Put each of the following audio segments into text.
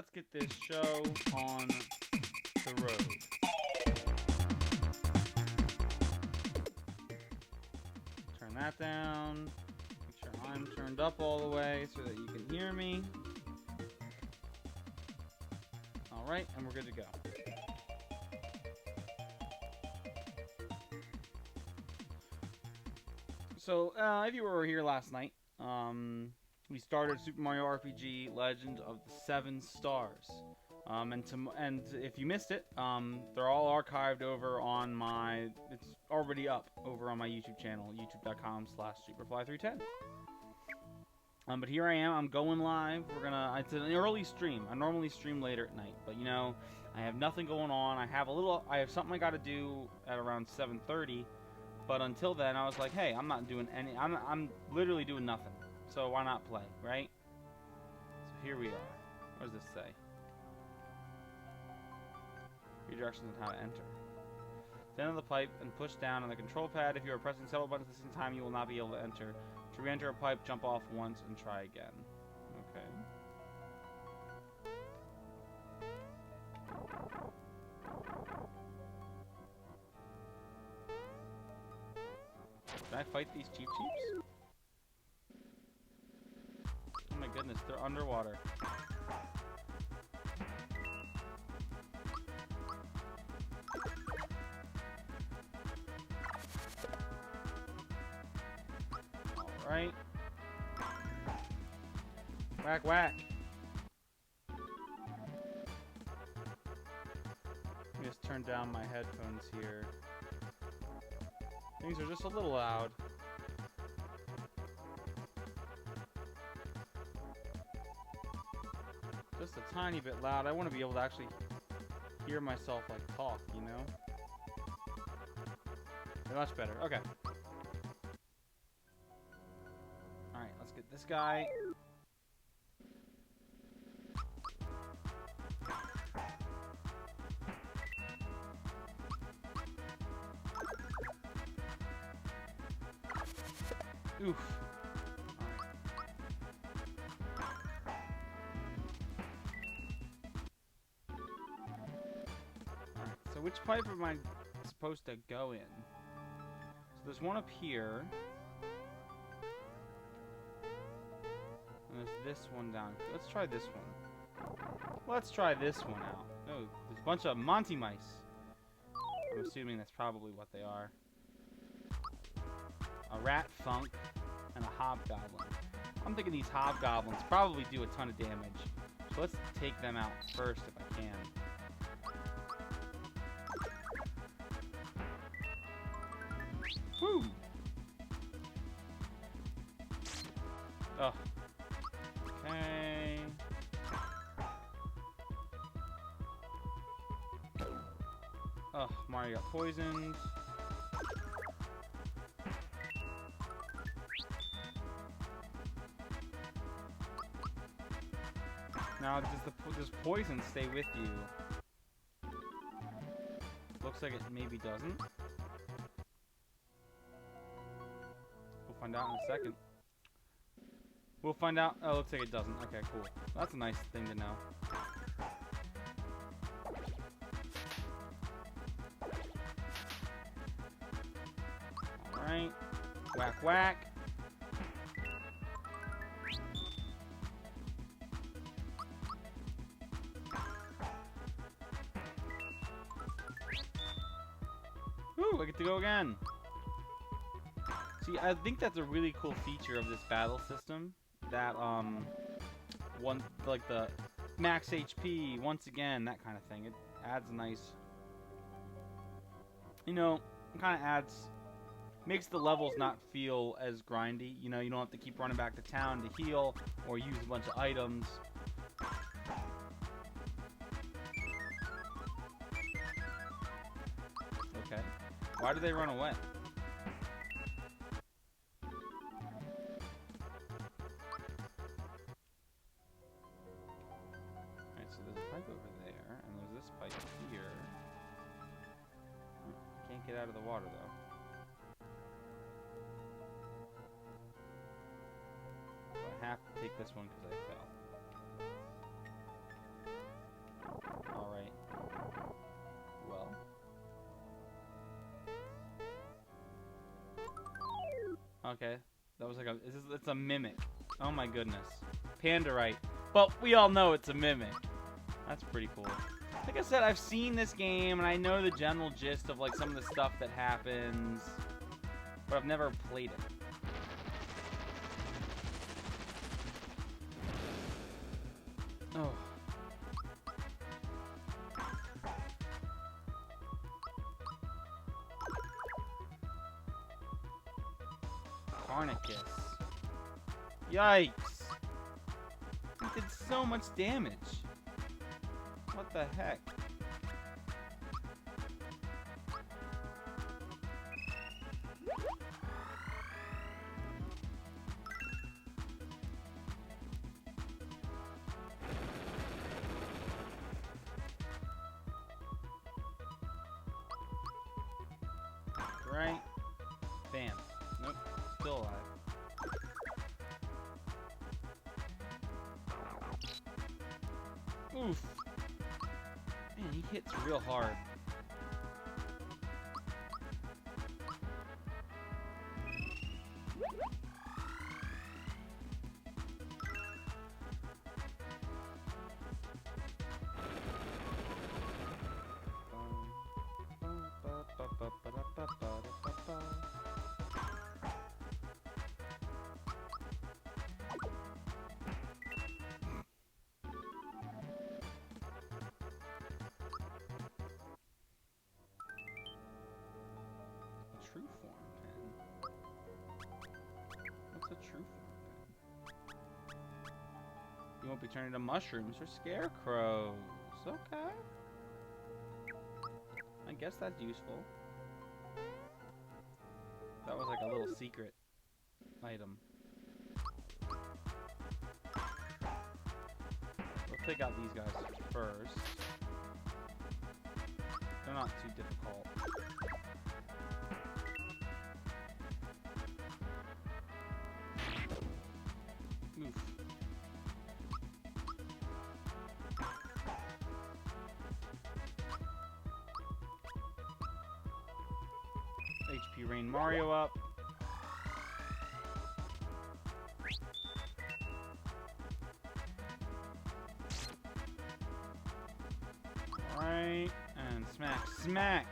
let's get this show on the road. Turn that down. Make sure I'm turned up all the way so that you can hear me. Alright, and we're good to go. So, if you were here last night, we started Super Mario RPG Legend of the Seven Stars. And if you missed it, they're all archived over on my... It's already up over on my YouTube channel, youtube.com/superfly310. But here I am. I'm going live. It's an early stream. I normally stream later at night, but you know, I have nothing going on. I have something I got to do at around 7:30. But until then, I was like, hey, I'm not doing any... I'm literally doing nothing. So why not play, right? So here we are. What does this say? Redirections on how to enter. Stand on the pipe and push down on the control pad. If you are pressing several buttons at the same time, you will not be able to enter. To re-enter a pipe, jump off once and try again. Okay. Can I fight these Cheep Cheeps? Oh my goodness, they're underwater. Alright. Whack, whack. Let me just turn down my headphones here. Things are just a little loud. Just a tiny bit loud. I want to be able to actually hear myself like talk, you know? Yeah, much better. Okay. Alright, let's get this guy. Oof. Alright, so which pipe am I supposed to go in? So there's one up here. And there's this one down. Let's try this one. Let's try this one out. Oh, there's a bunch of Monty mice. I'm assuming that's probably what they are. A rat funk and a hobgoblin. I'm thinking these hobgoblins probably do a ton of damage. So let's take them out first if I can. Woo! Oh. Okay. Oh, Mario got poisoned. Now, does poison stay with you? Looks like it maybe doesn't. We'll find out in a second. We'll find out. Oh, looks like it doesn't. Okay, cool. That's a nice thing to know. Alright. Whack, whack. Woo, I get to go again. See, I think that's a really cool feature of this battle system. That, like the max HP, once again, that kind of thing. It adds a nice, you know, kind of makes the levels not feel as grindy. You know, you don't have to keep running back to town to heal or use a bunch of items. Okay. Why do they run away? Alright, so there's a pipe over there, and there's this pipe here. Can't get out of the water, though. So I have to take this one because I fell. Alright. Well. Okay. That was like a... It's a mimic. Oh my goodness. Pandarite. Well, we all know it's a mimic. That's pretty cool. Like I said, I've seen this game, and I know the general gist of like some of the stuff that happens, but I've never played it. Oh. Carnicus. Yikes. He did so much damage. What the heck? Right? Bam. Nope. Still alive. Oof. Man, he hits real hard. True form pen. What's a true form pen? You won't be turning into mushrooms or scarecrows. Okay. I guess that's useful. That was like a little secret item. We'll take out these guys first. They're not too difficult. Oof. HP Rain Mario up. Alright, and smack, smack!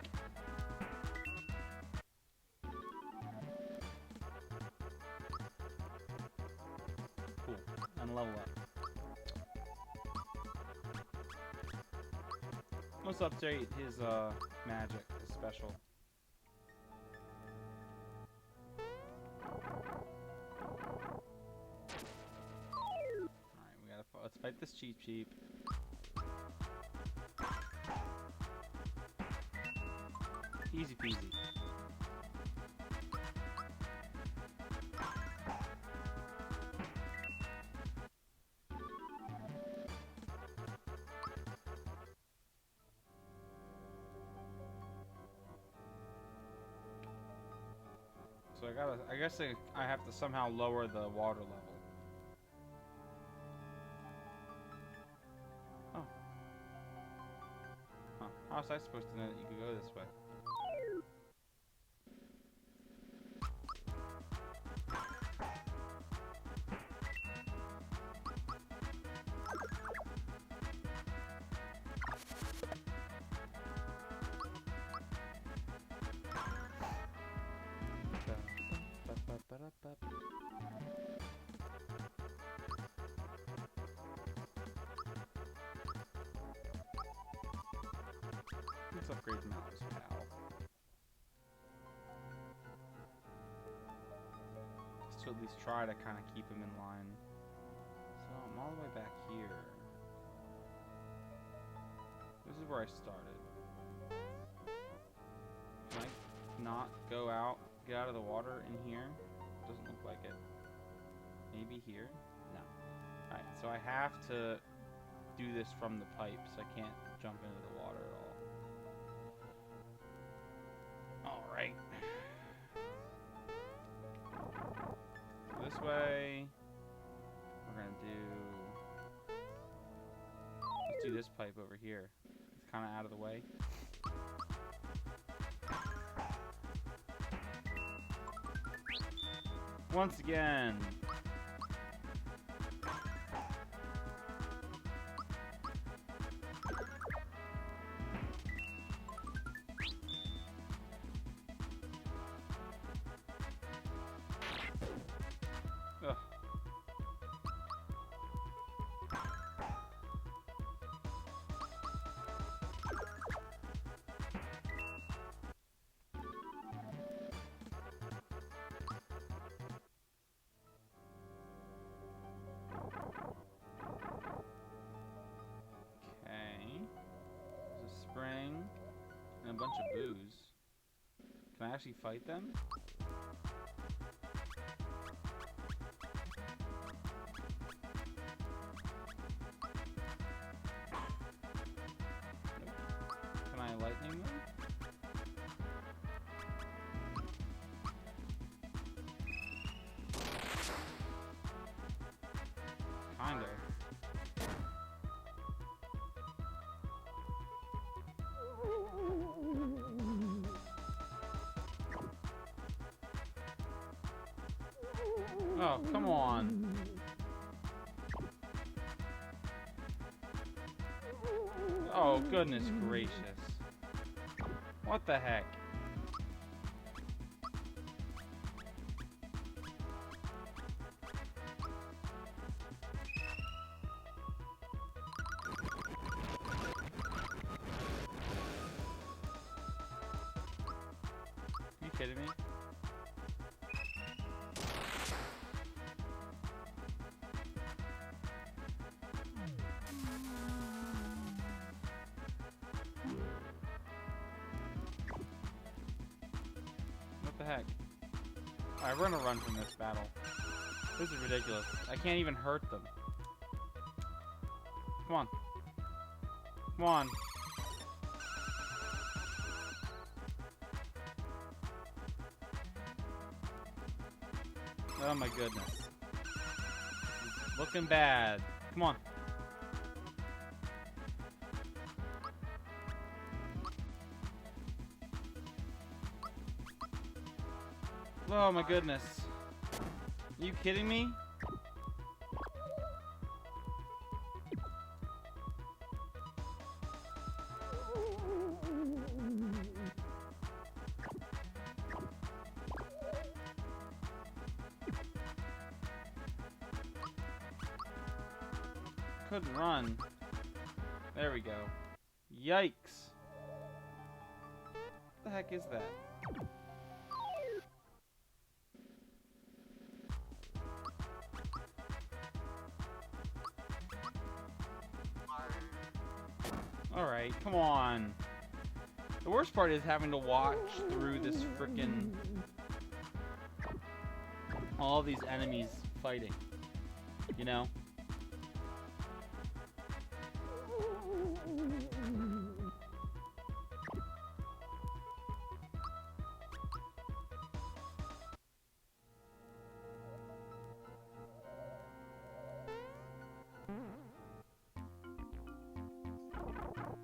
Cool, and level up. Let's update his magic, his special. Alright, we gotta let's fight this Cheep Cheep. Easy peasy. So I guess I have to somehow lower the water level. Oh. Huh. How was I supposed to know that you could go this way? Let's upgrade Mouse Pal. Just to at least try to kind of keep him in line. So I'm all the way back here. This is where I started. Can I not go out, get out of the water in here? Doesn't look like it. Maybe here? No. Alright, so I have to do this from the pipes. I can't jump into the water at all. Alright. So this way. We're gonna do... Let's do this pipe over here. It's kind of out of the way. Once again. Ugh. There's a spring and a bunch of booze. Can I actually fight them? Nope. Can I lightning them? Kind of. Oh, come on. Oh, goodness gracious. What the heck? Are you kidding me? What the heck? Alright, we're gonna run from this battle. This is ridiculous. I can't even hurt them. Come on. Come on. Oh my goodness. It's looking bad. Come on. Oh my goodness. Are you kidding me? Couldn't run. There we go. Yikes. What the heck is that? Alright, come on. The worst part is having to watch through this frickin' all these enemies fighting. You know?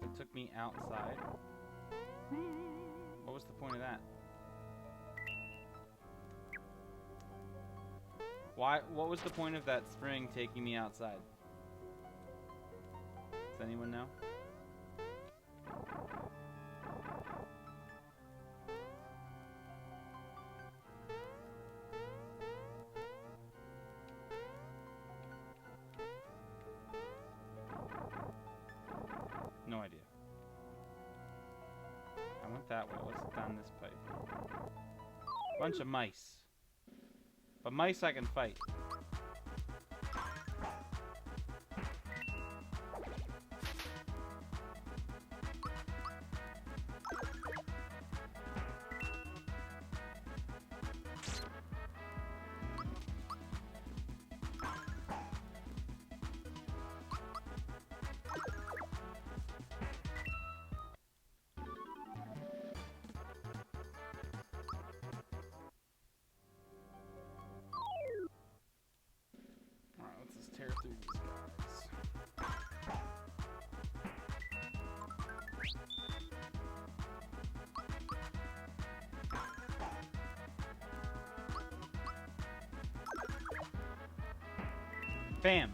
It took me outside. What was the point of that? Why? What was the point of that spring taking me outside? Does anyone know? No idea. I went that way. What's down this pipe? Bunch of mice. But mice I can fight. Bam.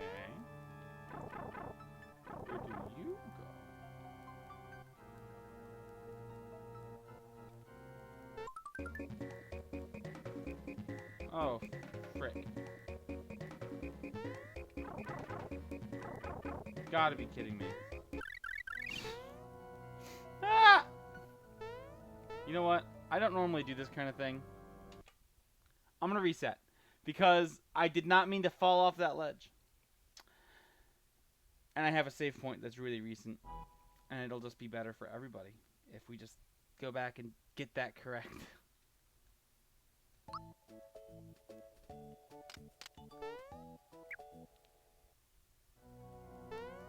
Okay. Where do you go? Oh, frick. Gotta be kidding me. Ah! You know what? I don't normally do this kind of thing. I'm gonna reset. Because I did not mean to fall off that ledge. And I have a save point that's really recent. And it'll just be better for everybody if we just go back and get that correct.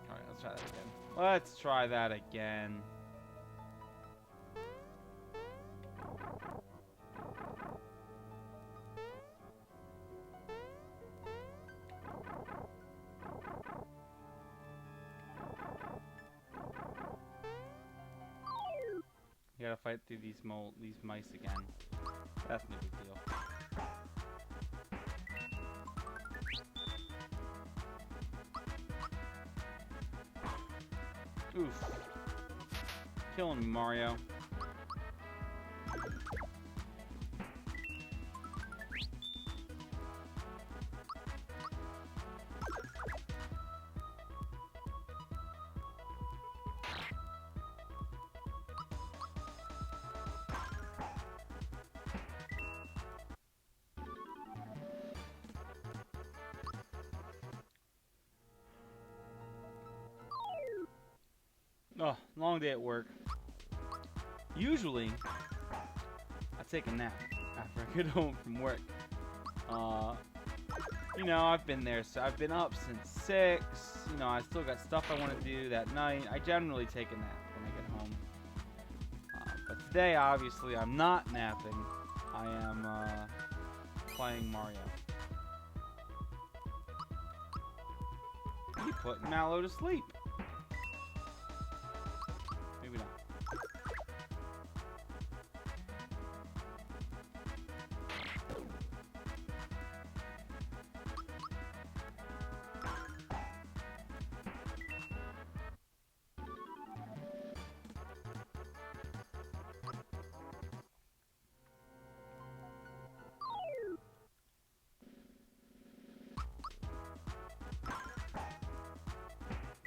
Alright, let's try that again. Let's try that again. You gotta fight through these mice again. That's no big deal. Oof. Killing me, Mario. Oh, long day at work. Usually, I take a nap after I get home from work. You know, I've been there, so I've been up since 6. You know, I still got stuff I want to do that night. I generally take a nap when I get home. But today, obviously, I'm not napping. I am playing Mario. You putting Mallow to sleep. Maybe not.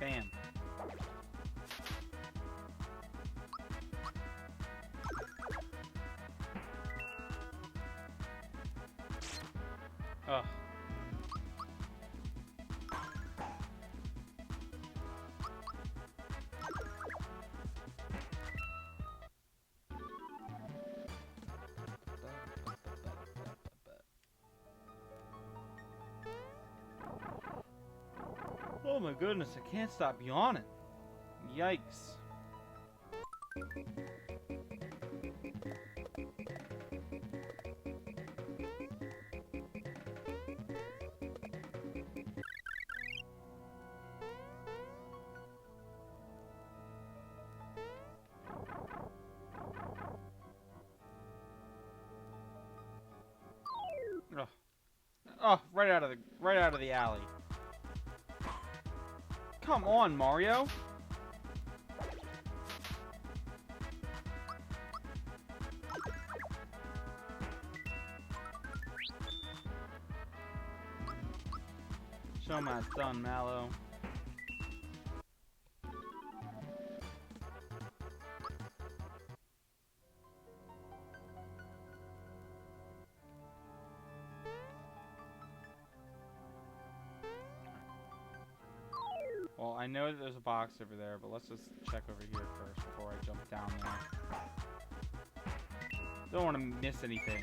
Bam. Ugh. Oh my goodness, I can't stop yawning. Yikes. Ugh. Oh, right out of the alley. Come on, Mario. So much done, Mallow. Well, I know that there's a box over there, but let's just check over here first before I jump down there. Don't want to miss anything.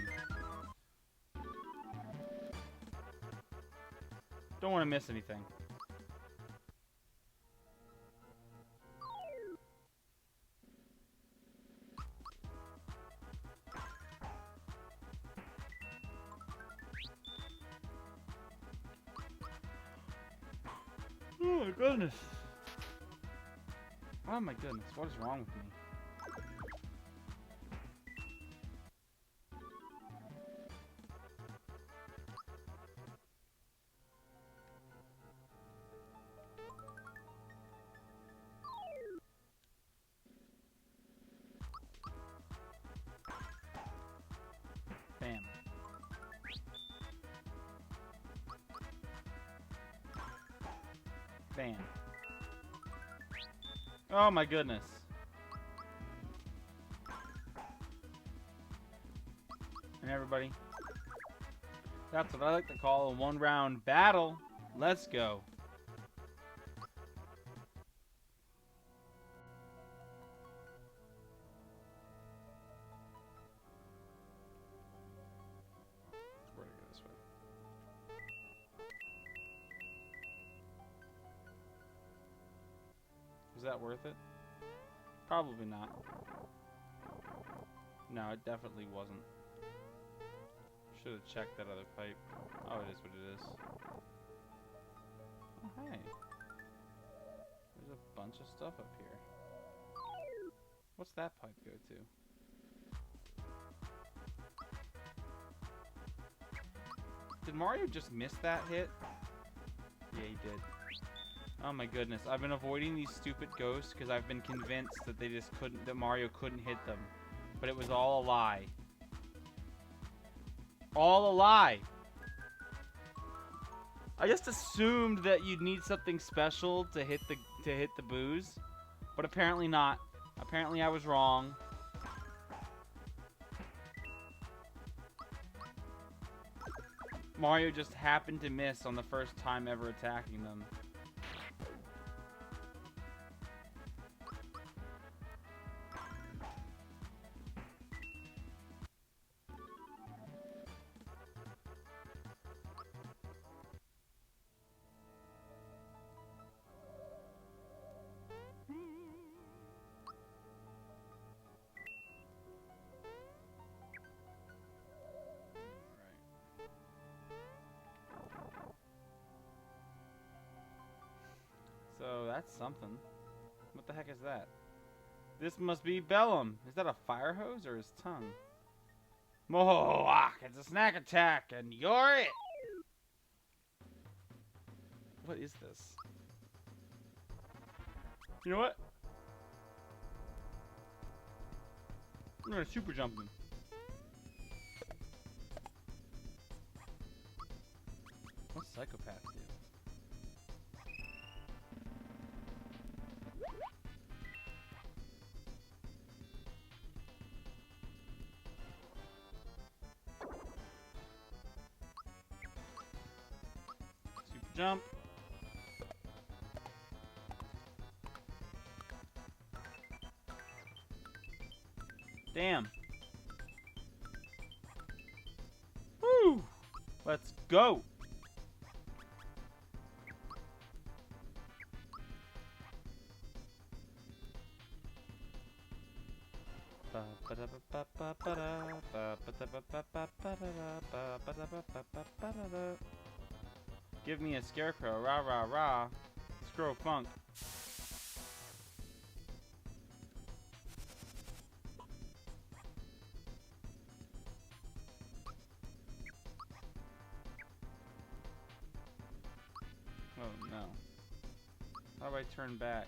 Don't want to miss anything. Oh my goodness. Oh my goodness, what is wrong with me? Bam. Bam. Oh my goodness. And everybody, that's what I like to call a one-round battle. Let's go. Where to go this way? Was that worth it? Probably not. No, it definitely wasn't. Should have checked that other pipe. Oh, it is what it is. Oh, hey. There's a bunch of stuff up here. What's that pipe go to? Did Mario just miss that hit? Yeah, he did. Oh my goodness. I've been avoiding these stupid ghosts because I've been convinced that they just couldn't, that Mario couldn't hit them. But it was all a lie. All a lie. I just assumed that you'd need something special to hit the booze, but apparently not. Apparently I was wrong. Mario just happened to miss on the first time ever attacking them. So that's something. What the heck is that? This must be Bellum. Is that a fire hose or his tongue? Mohawk, it's a snack attack, and you're it! What is this? You know what? I'm gonna super jump him. What's Psychopath do? Super jump. Damn. Woo! Let's go. Give me a scarecrow, rah rah rah. Scroll funk. Oh no. How do I turn back?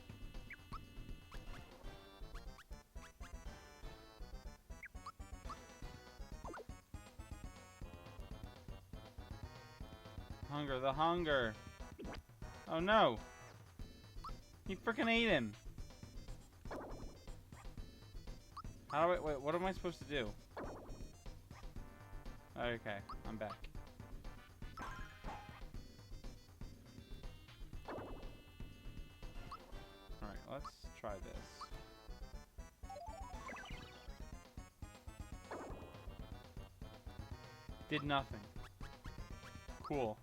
Hunger, the hunger. Oh no! He freaking ate him! How do I... Wait, what am I supposed to do? Okay, I'm back. Alright, let's try this. Did nothing. Cool.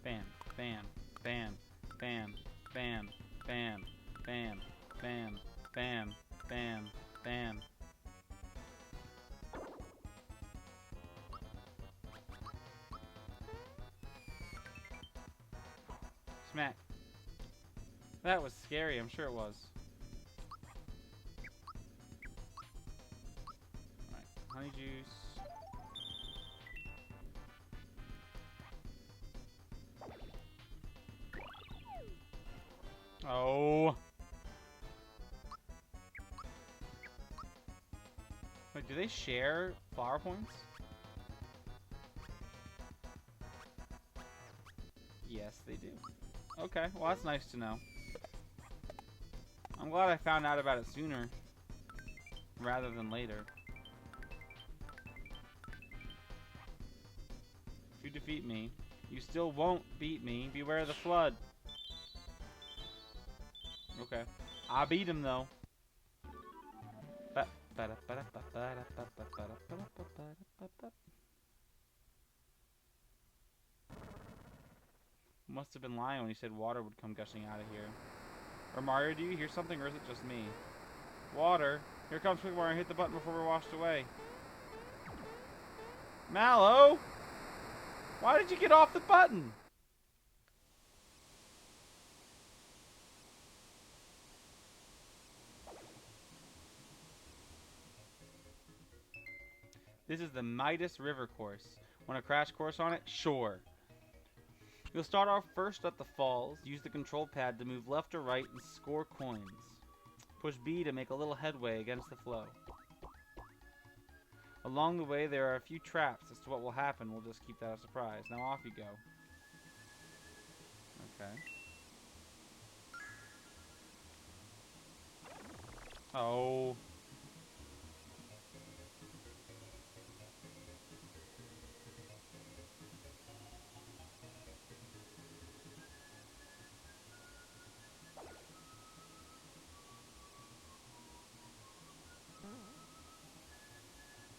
Bam, bam, bam, bam, bam, bam, bam, bam, bam, bam, bam. Smack. That was scary, I'm sure it was. Alright, honey juice. Oh. Wait, do they share flower points? Yes, they do. Okay, well that's nice to know. I'm glad I found out about it sooner rather than later. If you defeat me, you still won't beat me. Beware the flood. Okay. I beat him though. Must have been lying when he said water would come gushing out of here. Or Mario, do you hear something or is it just me? Water. Here comes quick, Mario. Hit the button before we're washed away. Mallow! Why did you get off the button? This is the Midas River course. Want a crash course on it? Sure. You'll start off first at the falls. Use the control pad to move left or right and score coins. Push B to make a little headway against the flow. Along the way, there are a few traps. As to what will happen, we'll just keep that a surprise. Now off you go. Okay. Oh.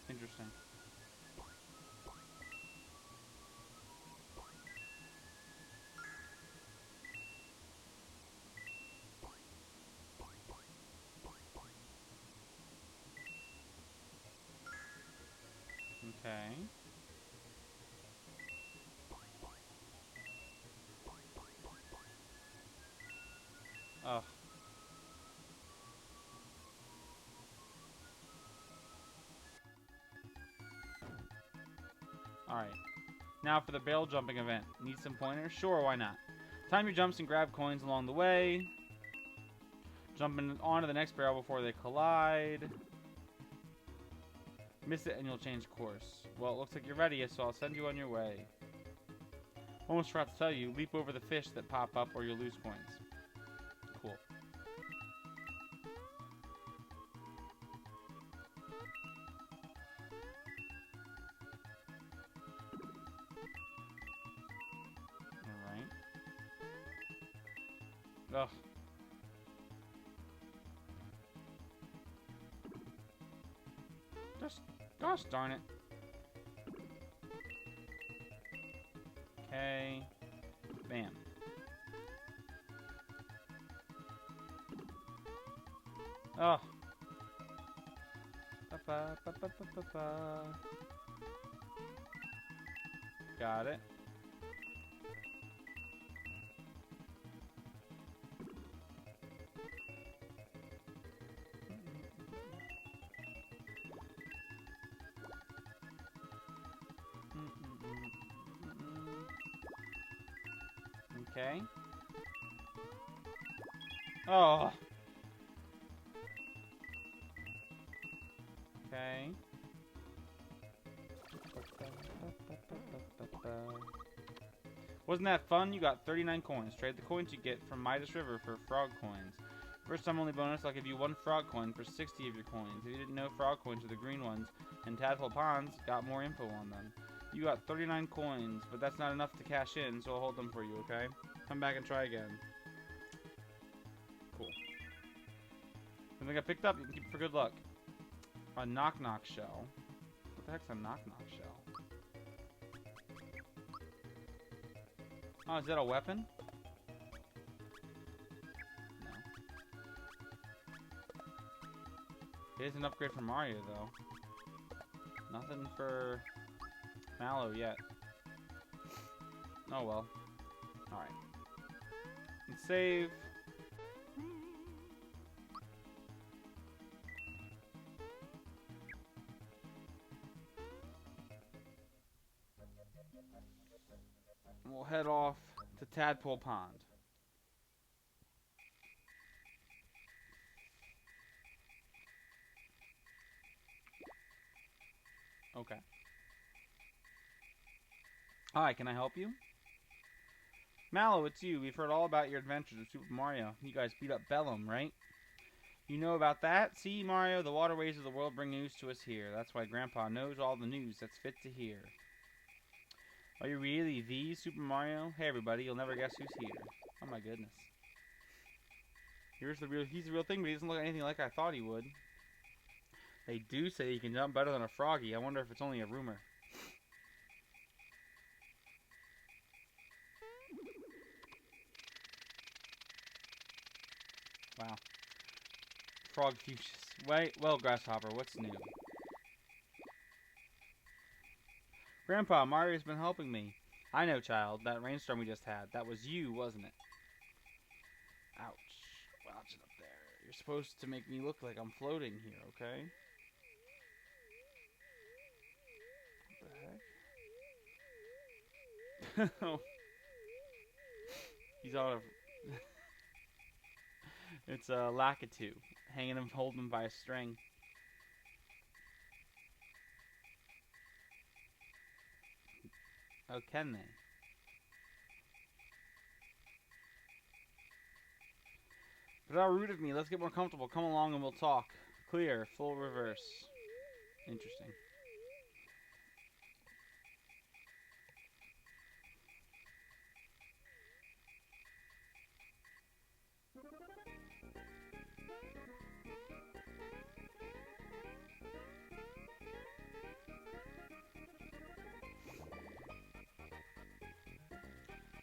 Interesting. Okay. Ugh. Alright. Now for the barrel jumping event. Need some pointers? Sure, why not? Time your jumps and grab coins along the way. Jumping onto the next barrel before they collide. Miss it and you'll change course. Well, it looks like you're ready, so I'll send you on your way. Almost forgot to tell you, leap over the fish that pop up or you'll lose coins. Cool. Alright. Ugh. Just, gosh darn it. Okay. Bam. Oh. Got it. Okay. Oh. okay? Wasn't that fun? You got 39 coins. Trade the coins you get from Midas River for frog coins. First time only bonus, I'll give you 1 frog coin for 60 of your coins. If you didn't know, frog coins are the green ones, and Tadpole Ponds got more info on them. You got 39 coins, but that's not enough to cash in, so I'll hold them for you, okay? Come back and try again. Cool. Something I picked up, you can keep it for good luck. A knock-knock shell. What the heck's a knock-knock shell? Oh, is that a weapon? No. It is an upgrade for Mario, though. Nothing for Mallow yet. Oh well. Alright. Let's save. We'll head off to Tadpole Pond. Okay. Hi, can I help you? Mallow, it's you. We've heard all about your adventures with Super Mario. You guys beat up Bellum, right? You know about that? See, Mario, the waterways of the world bring news to us here. That's why Grandpa knows all the news that's fit to hear. Are you really the Super Mario? Hey, everybody, you'll never guess who's here. Oh, my goodness. He's the real thing, but he doesn't look anything like I thought he would. They do say he can jump better than a froggy. I wonder if it's only a rumor. Wow. Frog fuchsias. Wait, well, Grasshopper, what's new? Grandpa, Mario's been helping me. I know, child. That rainstorm we just had. That was you, wasn't it? Ouch. Watch it up there. You're supposed to make me look like I'm floating here, okay? What the heck? He's on a... It's a Lakitu. Hanging him, holding him by a string. Oh, can they? But how rude of me. Let's get more comfortable. Come along and we'll talk. Clear. Full reverse. Interesting.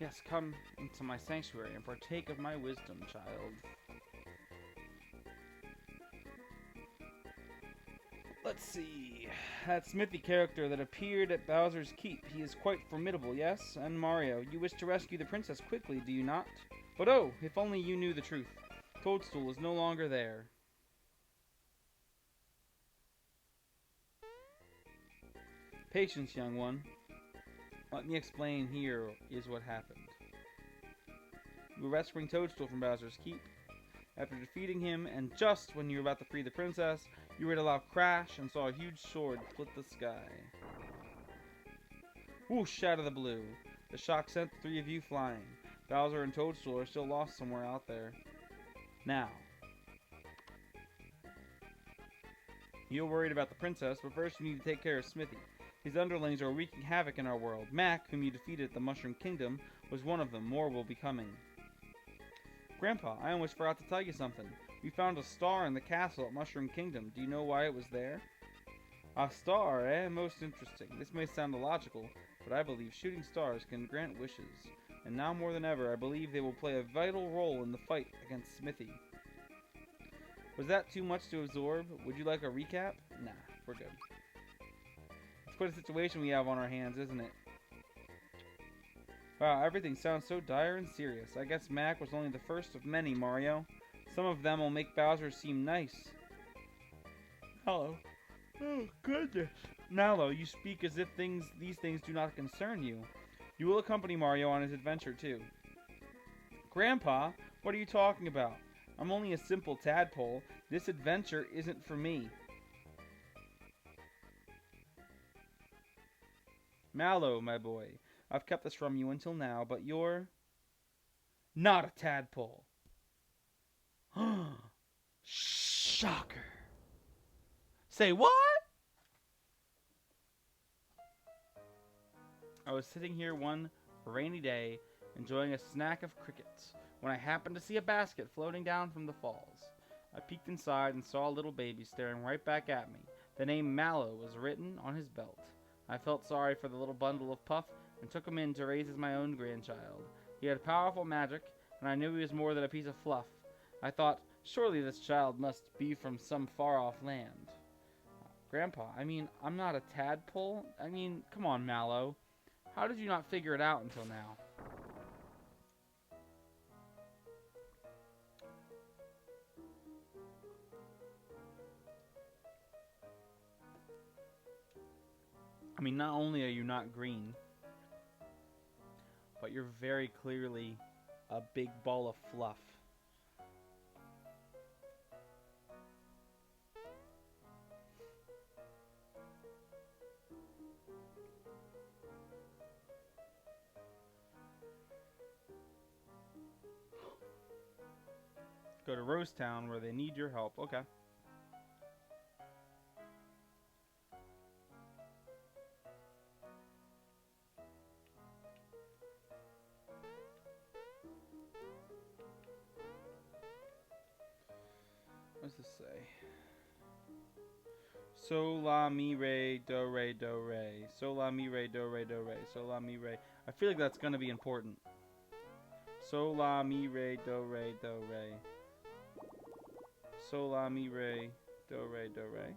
Yes, come into my sanctuary and partake of my wisdom, child. Let's see. That Smithy character that appeared at Bowser's Keep. He is quite formidable, yes? And Mario, you wish to rescue the princess quickly, do you not? But oh, if only you knew the truth. Toadstool is no longer there. Patience, young one. Let me explain here is what happened. You were rescuing Toadstool from Bowser's Keep. After defeating him, and just when you were about to free the princess, you heard a loud crash and saw a huge sword split the sky. Whoosh out of the blue. The shock sent the three of you flying. Bowser and Toadstool are still lost somewhere out there. Now, you're worried about the princess, but first you need to take care of Smithy. His underlings are wreaking havoc in our world. Mac, whom you defeated at the Mushroom Kingdom, was one of them. More will be coming. Grandpa, I almost forgot to tell you something. We found a star in the castle at Mushroom Kingdom. Do you know why it was there? A star, eh? Most interesting. This may sound illogical, but I believe shooting stars can grant wishes. And now more than ever, I believe they will play a vital role in the fight against Smithy. Was that too much to absorb? Would you like a recap? Nah, we're good. It's quite a situation we have on our hands, isn't it? Wow, everything sounds so dire and serious. I guess Mac was only the first of many, Mario. Some of them will make Bowser seem nice. Hello. Oh, goodness. Mallow, you speak as if these things do not concern you. You will accompany Mario on his adventure, too. Grandpa, what are you talking about? I'm only a simple tadpole. This adventure isn't for me. Mallow, my boy. I've kept this from you until now, but you're not a tadpole. Shocker. Say what? I was sitting here one rainy day, enjoying a snack of crickets, when I happened to see a basket floating down from the falls. I peeked inside and saw a little baby staring right back at me. The name Mallow was written on his belt. I felt sorry for the little bundle of puff and took him in to raise as my own grandchild. He had powerful magic, and I knew he was more than a piece of fluff. I thought, surely this child must be from some far-off land. Grandpa, I'm not a tadpole. Come on, Mallow. How did you not figure it out until now? Not only are you not green, but you're very clearly a big ball of fluff. Go to Rose Town where they need your help. Okay. What does this say? So la mi re do re do re. So la mi re do re do re. So la mi re. I feel like that's gonna be important. So la mi re do re do re. So la mi re do re do re.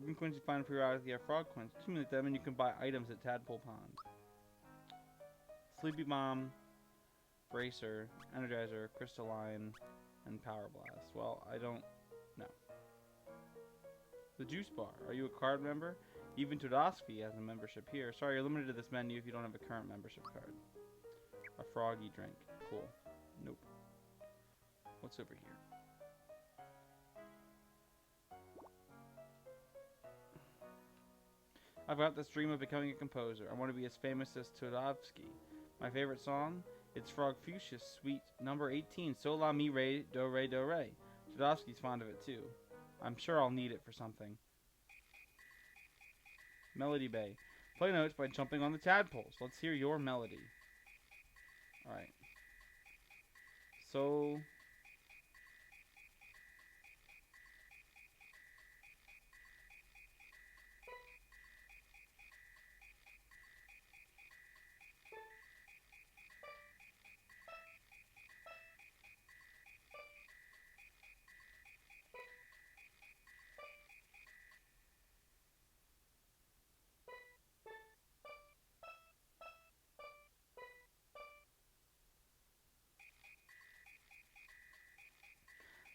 Green coins you find periodically are frog coins. Accumulate them and you can buy items at Tadpole Pond. Sleepy Bomb, Bracer, Energizer, Crystalline, and Power Blast. Well, I don't know. The Juice Bar. Are you a card member? Even Tudosky has a membership here. Sorry, you're limited to this menu if you don't have a current membership card. A froggy drink. Cool. Nope. What's over here? I've got this dream of becoming a composer. I want to be as famous as Tudovsky. My favorite song? It's Frog Fuchsia's Suite number 18, So La Mi Re Do Re Do Re. Tudovsky's fond of it too. I'm sure I'll need it for something. Melody Bay. Play notes by jumping on the tadpoles. Let's hear your melody. Alright. So...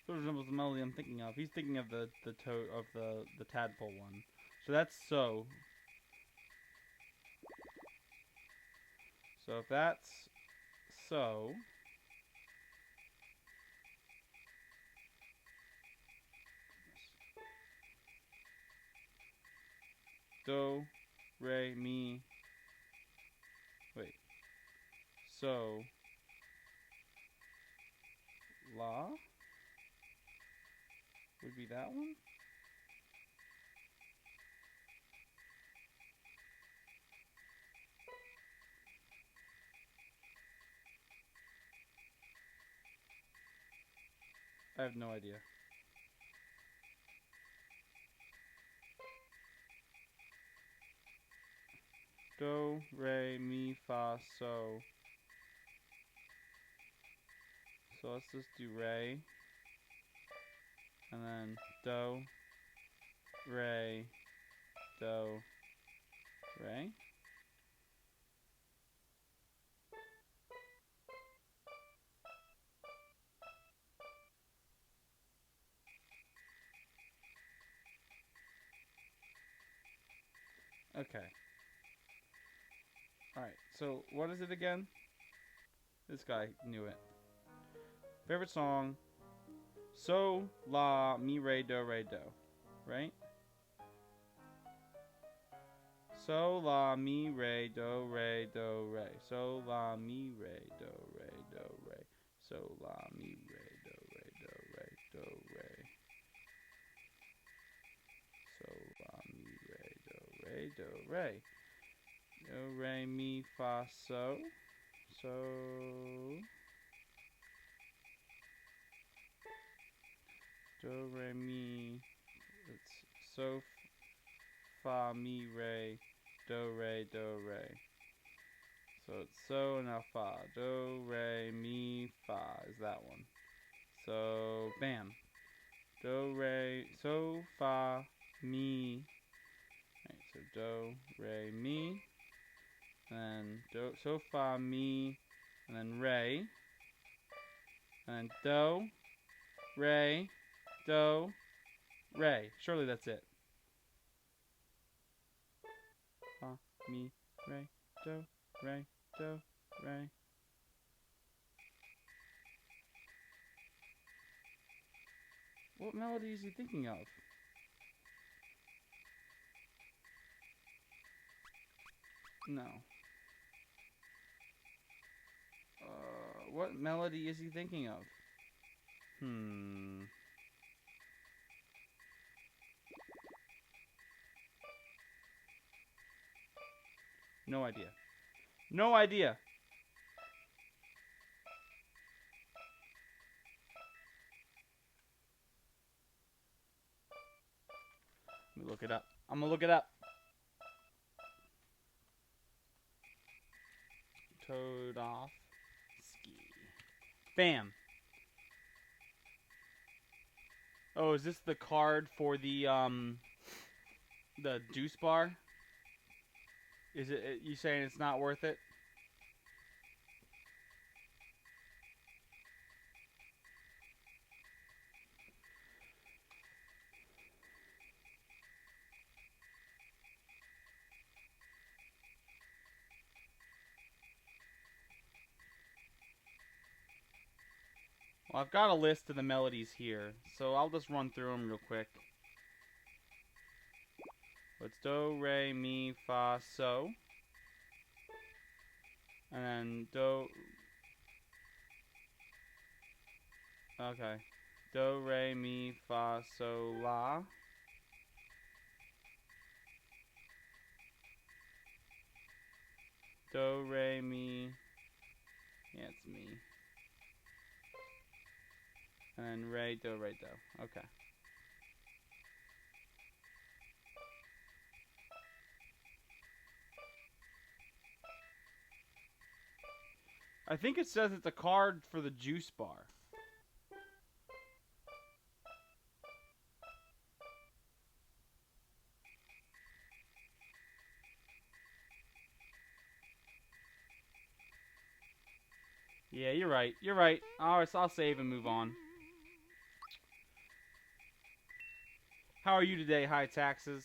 sort of resembles the melody I'm thinking of. He's thinking of the tadpole one. So that's so. So if that's so, do, re, mi. Wait. So, la would be that one. I have no idea. Do, re, mi, fa, so. So let's just do re. And then do, re, do, re. Okay. Alright, so what is it again? This guy knew it. Favorite song? So, la, mi, re, do, right? So, la, mi, re, do, re, do, re. So, la, mi, re, do, re, do, re. So, la, mi, re, do, re, do, re, do, re. So, la, mi, re, do, re, do, re. Do, re, mi, fa, so. So. Do, re, mi. It's so, fa, mi, re. Do, re, do, re. So it's so, now fa. Do, re, mi, fa is that one. So, bam. Do, re, so, fa, mi. Right, so do, re, mi. And then do, so, fa, mi. And then re. And then do, re, do, re. Surely that's it. Fa, mi, re, do, re, do, re. What melody is he thinking of? No. What melody is he thinking of? No idea. No idea. Let me look it up. I'm gonna look it up. Toad off. Ski. Bam. Oh, is this the card for the juice bar? Is it you saying it's not worth it? Well, I've got a list of the melodies here, so I'll just run through them real quick. It's do, re, mi, fa, so. And then do. Okay. Do, re, mi, fa, so, la. Do, re, mi. Yeah, it's me. And then re, do, re, do. Okay. I think it says it's a card for the juice bar. Yeah, you're right. You're right. Alright, so I'll save and move on. How are you today, High Taxes?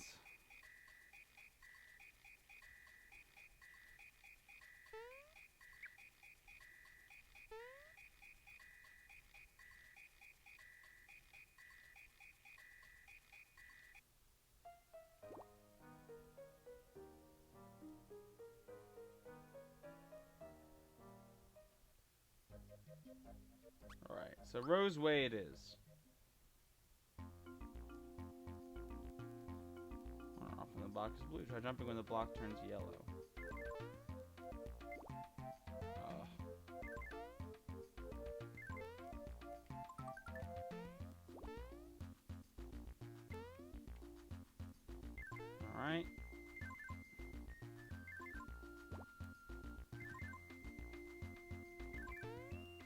Alright, so Rose Way it is. Off when the block is blue. Try jumping when the block turns yellow. Alright.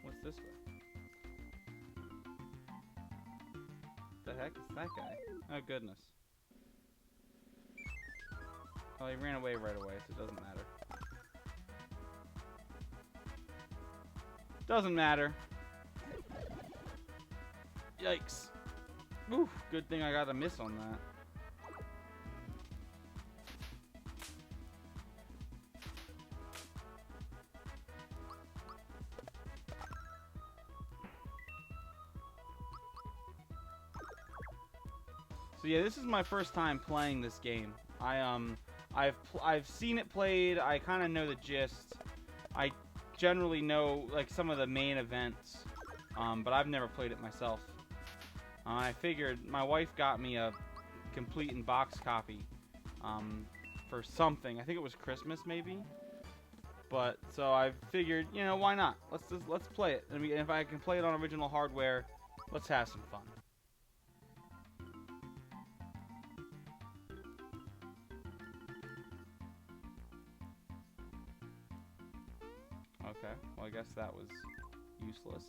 What's this way? The heck is that guy? Oh goodness. Oh, he ran away right away, so it doesn't matter. Doesn't matter. Yikes. Oof, good thing I got a miss on that. So yeah, this is my first time playing this game. I've seen it played. I kind of know the gist. I generally know like some of the main events, but I've never played it myself. I figured my wife got me a complete in box copy for something. I think it was Christmas maybe. But so I figured, you know, why not? Let's play it. I mean, if I can play it on original hardware, let's have some fun. Okay, well I guess that was useless.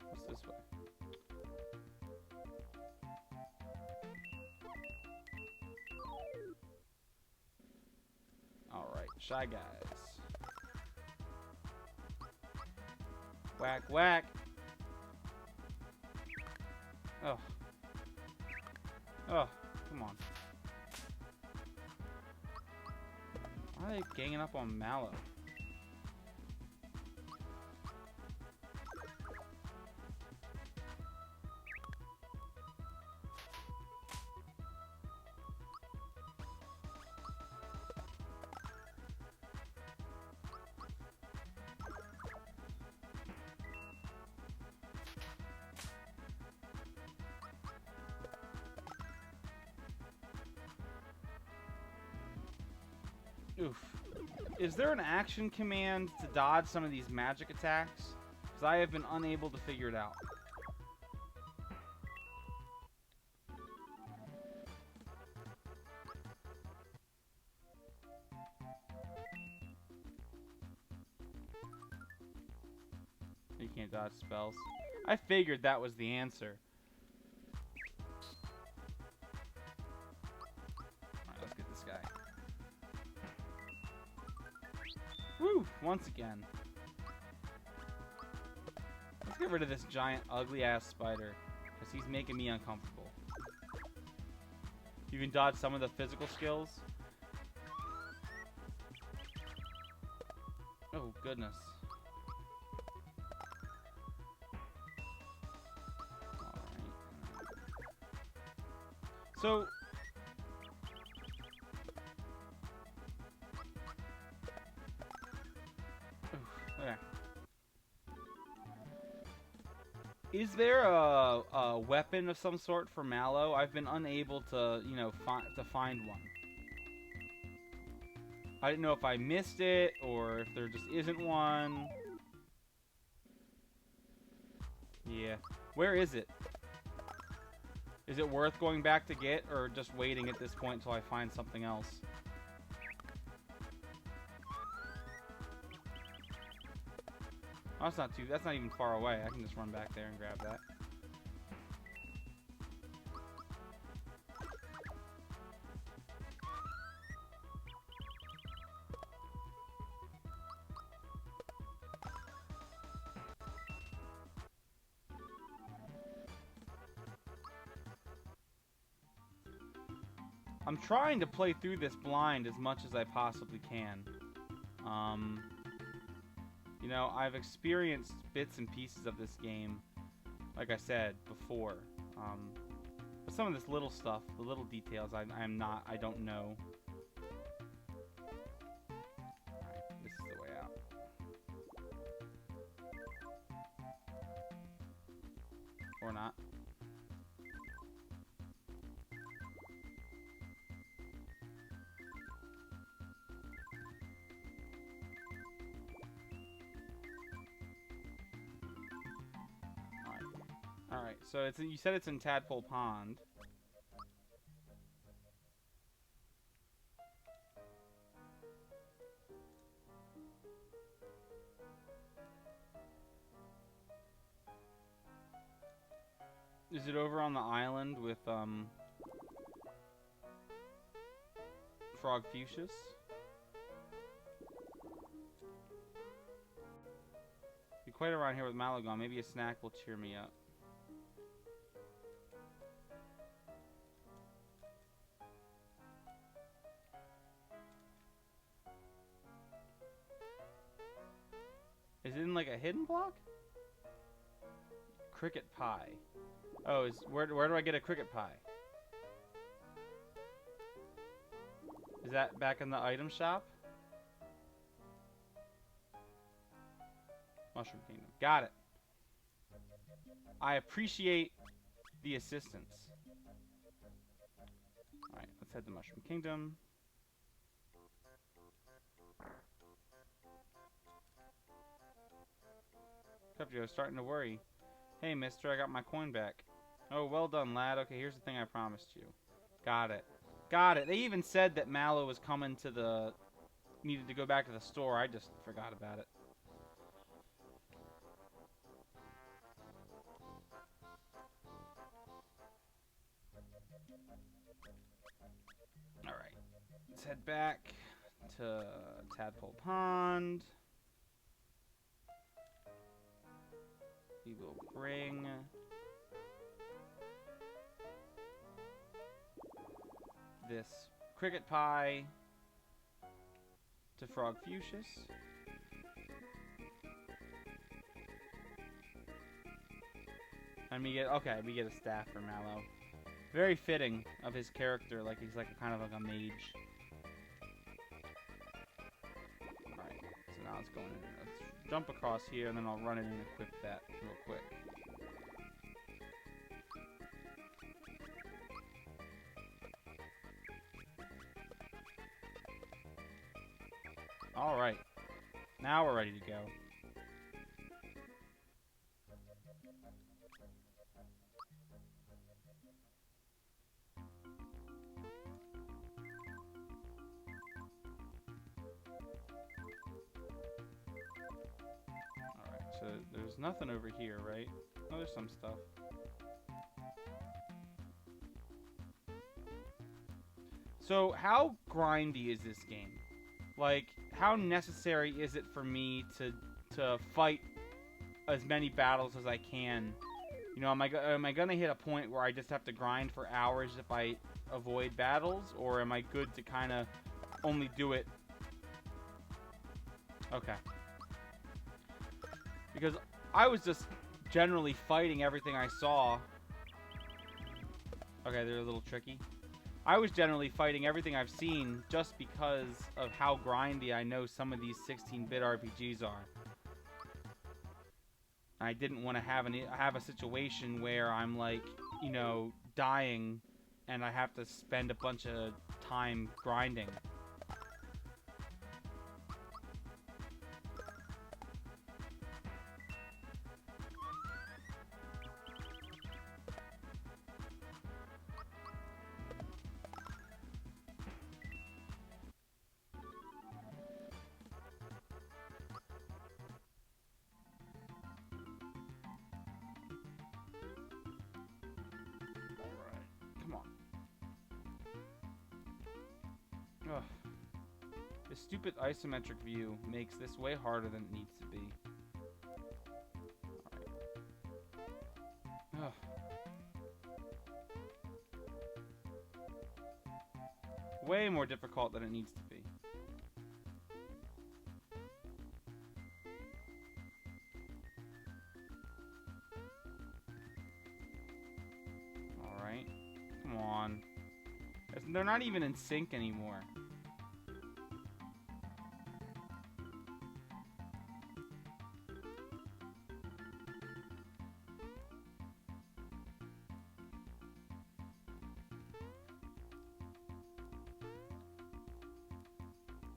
What's this way? Alright, Shy Guys. Whack, whack! Oh. Oh, come on. Why are they ganging up on Mallow? Oof. Is there an action command to dodge some of these magic attacks? Because I have been unable to figure it out. You can't dodge spells. I figured that was the answer. Alright, let's get this guy. Woo! Once again. Let's get rid of this giant, ugly-ass spider. Because he's making me uncomfortable. You can dodge some of the physical skills. Oh, goodness. Alright. So... okay. Is there a weapon of some sort for Mallow? I've been unable to, you know, find one. I didn't know if I missed it or if there just isn't one. Yeah. Where is it? Is it worth going back to get or just waiting at this point until I find something else? Oh, that's not even far away. I can just run back there and grab that. I'm trying to play through this blind as much as I possibly can. You know, I've experienced bits and pieces of this game, like I said before. But some of this little stuff, the little details, I don't know. Alright, this is the way out. Or not. Alright, so you said it's in Tadpole Pond. Is it over on the island with, Frog Fuchsius? Be quite around here with Malagon. Maybe a snack will cheer me up. Is it in like a hidden block? cricket pie. Oh, where do I get a cricket pie? Is that back in the item shop? Mushroom Kingdom. Got it. I appreciate the assistance. Alright, let's head to Mushroom Kingdom. Cupjo, starting to worry. Hey, mister, I got my coin back. Oh, well done, lad. Okay, here's the thing I promised you. Got it. Got it. They even said that Mallow was coming to the... needed to go back to the store. I just forgot about it. Alright. Let's head back to Tadpole Pond. We will bring... this cricket pie to Frog Fuchsius. And we get a staff for Mallow. Very fitting of his character, like he's like kind of like a mage. Alright, so now let's go in. Let's jump across here and then I'll run in and equip that real quick. Alright. Now we're ready to go. Alright, so there's nothing over here, right? Oh, there's some stuff. So, how grindy is this game? Like, how necessary is it for me to fight as many battles as I can? You know, am I gonna hit a point where I just have to grind for hours if I avoid battles, or am I good to kind of only do it? Okay. Because I was just generally fighting everything I saw. Okay, they're a little tricky. I was generally fighting everything I've seen just because of how grindy I know some of these 16-bit RPGs are. I didn't want to have a situation where I'm like, you know, dying and I have to spend a bunch of time grinding. Ugh. This stupid isometric view makes this way harder than it needs to be. Alright. Ugh. Way more difficult than it needs to be. Alright. Come on. They're not even in sync anymore.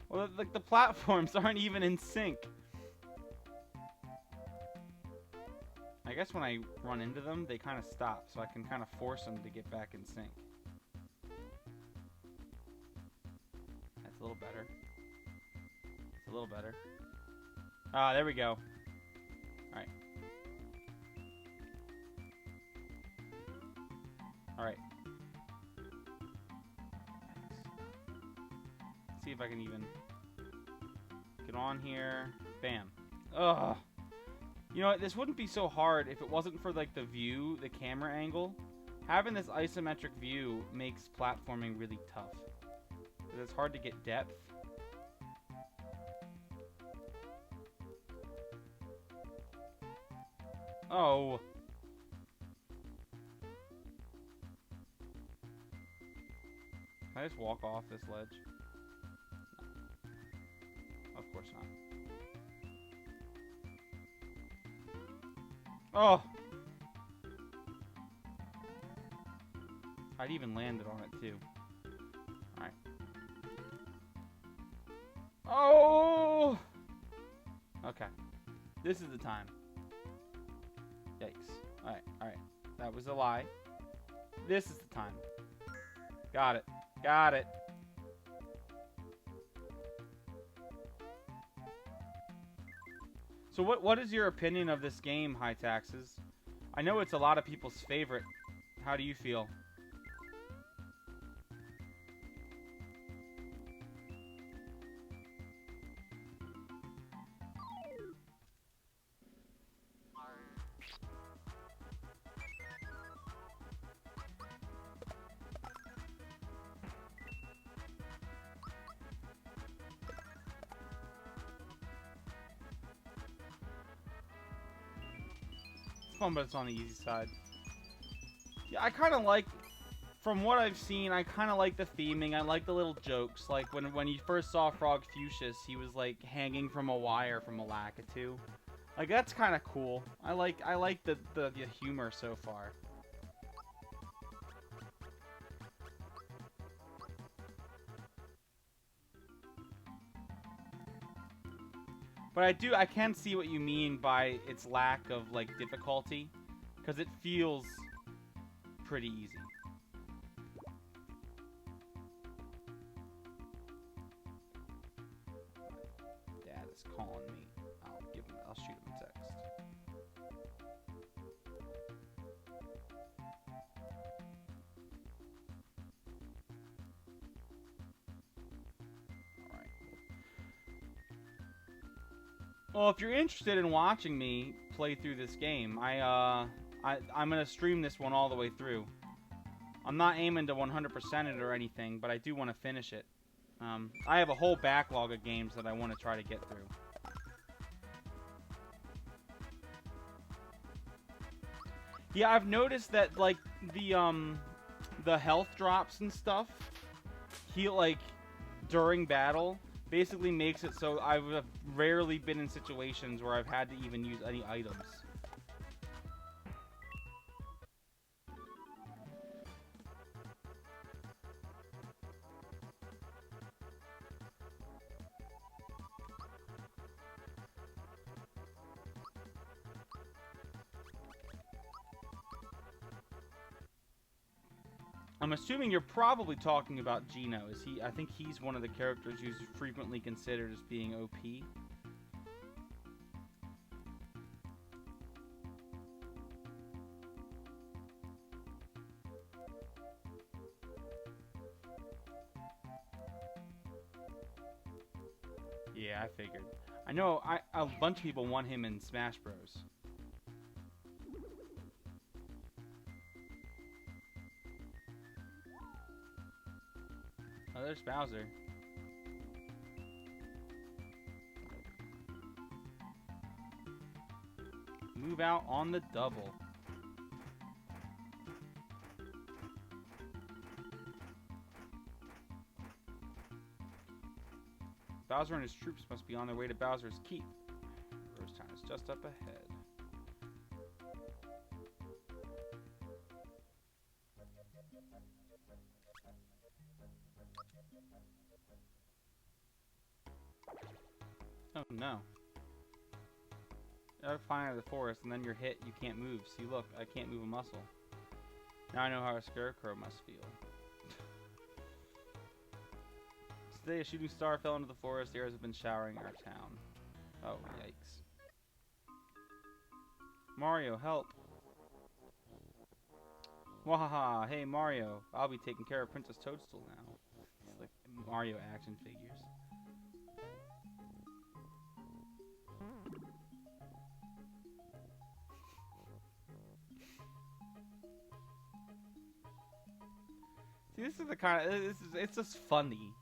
Well, like the platforms aren't even in sync. I guess when I run into them, they kind of stop, so I can kind of force them to get back in sync. That's a little better. It's a little better. Ah, there we go. Alright. Alright. See if I can even get on here. Bam. Ugh. You know what? This wouldn't be so hard if it wasn't for like the view, the camera angle. Having this isometric view makes platforming really tough. Because it's hard to get depth. Oh. Can I just walk off this ledge? No. Of course not. Oh! I'd even landed on it too. Alright. Oh! Okay. This is the time. Yikes. Alright, alright. That was a lie. This is the time. Got it. Got it. So what is your opinion of this game, High Taxes? I know it's a lot of people's favorite. How do you feel? Fun, but it's on the easy side. Yeah, I kind of like, from what I've seen, I kind of like the theming. I like the little jokes. Like when you first saw Frog Fuchsius, he was like hanging from a wire from a Lakitu. Like that's kind of cool. I like the humor so far. But I can see what you mean by its lack of, like, difficulty. Because it feels pretty easy. Dad is calling me. I'll shoot him a text. Well, if you're interested in watching me play through this game, I'm gonna stream this one all the way through. I'm not aiming to 100% it or anything, but I do want to finish it. I have a whole backlog of games that I want to try to get through. Yeah, I've noticed that like the health drops and stuff, like during battle. Basically makes it so I've rarely been in situations where I've had to even use any items. I'm assuming you're probably talking about Geno. Is he? I think he's one of the characters who's frequently considered as being OP. Yeah, I figured. I know a bunch of people want him in Smash Bros. Oh, there's Bowser. Move out on the double. Bowser and his troops must be on their way to Bowser's Keep. Rose Town is just up ahead. Oh no. You're flying out of the forest and then you're hit, you can't move. See, look, I can't move a muscle. Now I know how a scarecrow must feel. Today a shooting star fell into the forest. The arrows have been showering our town. Oh, yikes. Mario, help. Wahaha, hey Mario. I'll be taking care of Princess Toadstool now. It's like Mario action figures. See, this is the kind of, it's just funny.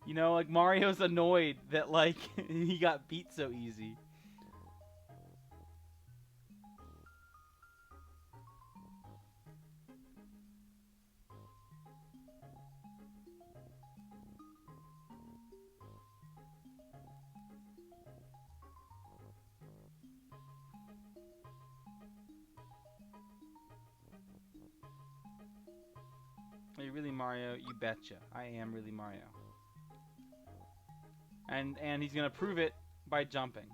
You know, like Mario's annoyed that like he got beat so easy. Are you really Mario? You betcha. I am really Mario. And he's gonna prove it by jumping.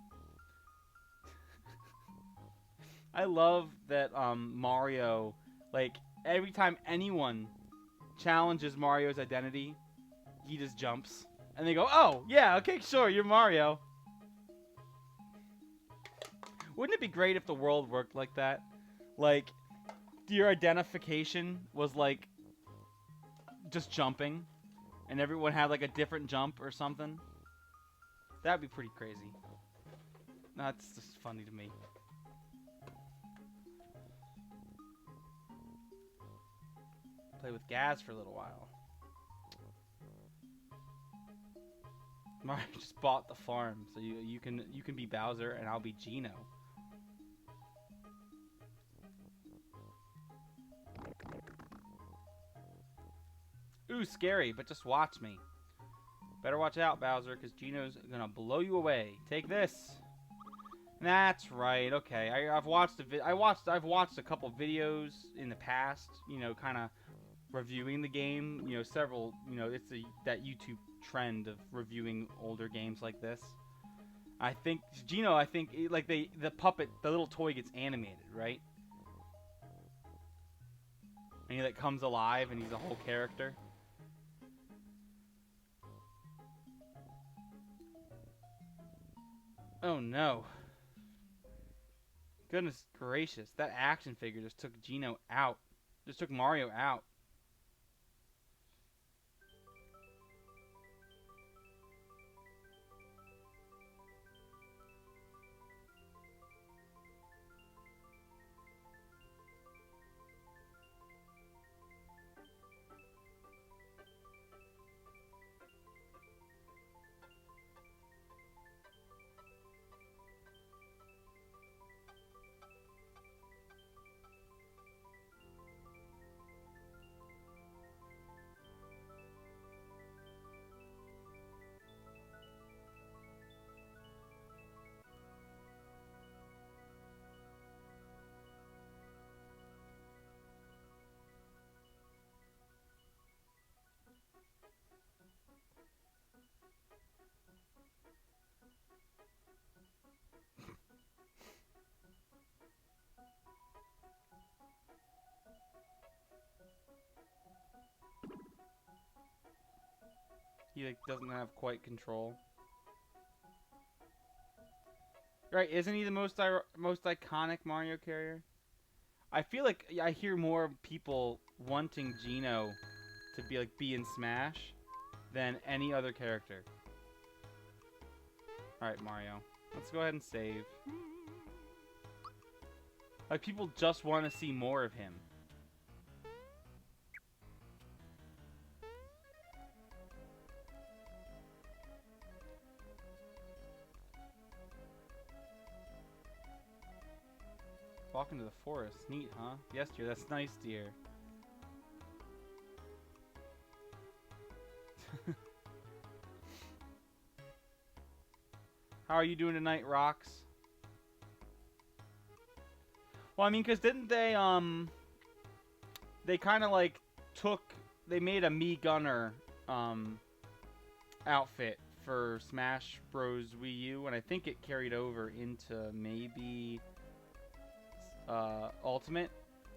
I love that Mario, like, every time anyone challenges Mario's identity, he just jumps. And they go, oh, yeah, okay, sure, you're Mario. Wouldn't it be great if the world worked like that? Like, your identification was, like, just jumping, and everyone had, like, a different jump or something? That'd be pretty crazy. That's just funny to me. Play with Gaz for a little while. Mario just bought the farm, so you can be Bowser and I'll be Geno. Ooh, scary, but just watch me. Better watch out, Bowser, because Geno's gonna blow you away. Take this. That's right. Okay, I've watched a couple videos in the past. You know, kind of reviewing the game. You know, several. You know, it's that YouTube trend of reviewing older games like this. I think Geno. I think like the puppet, the little toy gets animated, right? And he like comes alive, and he's a whole character. Oh no. Goodness gracious, that action figure just took Geno out. Just took Mario out. He like doesn't have quite control. Right? Isn't he the most iconic Mario carrier? I feel like I hear more people wanting Geno to be in Smash than any other character. All right, Mario. Let's go ahead and save. Like people just want to see more of him. Walk into the forest. Neat, huh? Yes, dear. That's nice, dear. How are you doing tonight, Rox? Well, I mean, because didn't they, they kind of, like, they made a Mii Gunner, outfit for Smash Bros. Wii U, and I think it carried over into maybe Ultimate,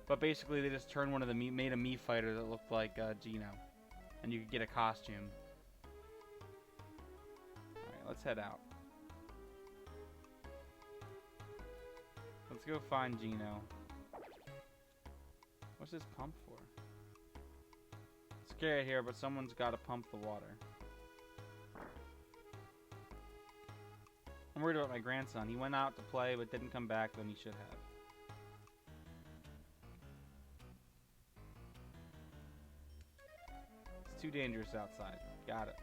but basically they just turned made a Mii fighter that looked like Geno, and you could get a costume. Alright, let's head out. Let's go find Geno. What's this pump for? It's scary here, but someone's got to pump the water. I'm worried about my grandson. He went out to play, but didn't come back when he should have. It's too dangerous outside. Got it.